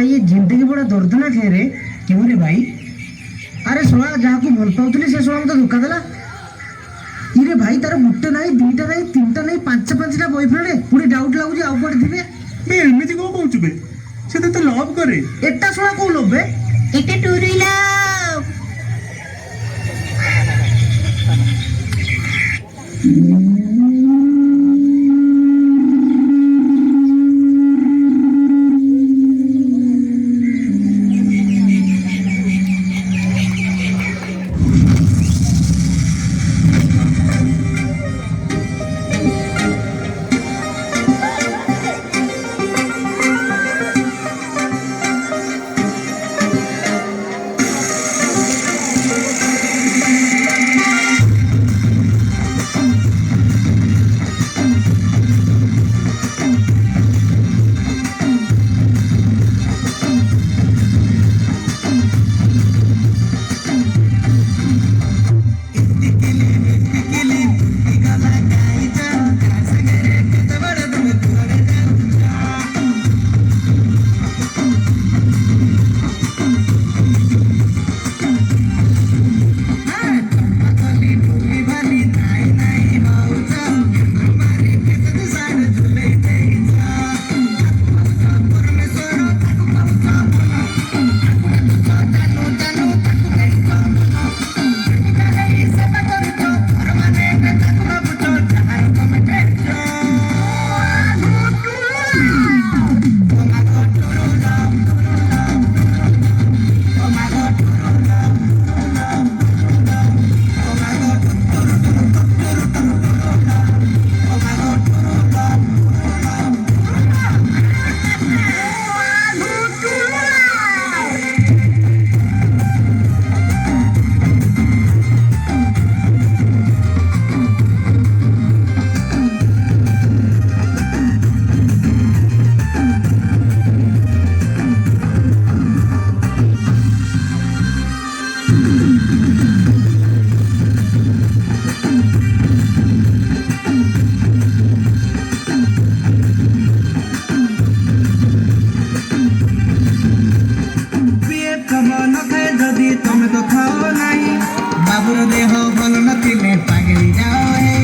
ये जिंदगी बड़ा दर्दनाक है रे। क्यों रे भाई? अरे सोला जहाँ को भल पाउथली से सोला मते धोखा देला। इरे भाई तार गुट्टे नहीं, दुईटा नहीं, तीनटा नहीं, पांचटा बॉयफ्रेंड पुणी डाउट लागु जे आउ कोड दिबे। बे एमिति को कहउछु बे? से तो लव करे। एटा सोला को लव बे? एटा टूरी लव। तमे तो खाओ नहीं बाबूर देह भल नथिले पागली जाओ।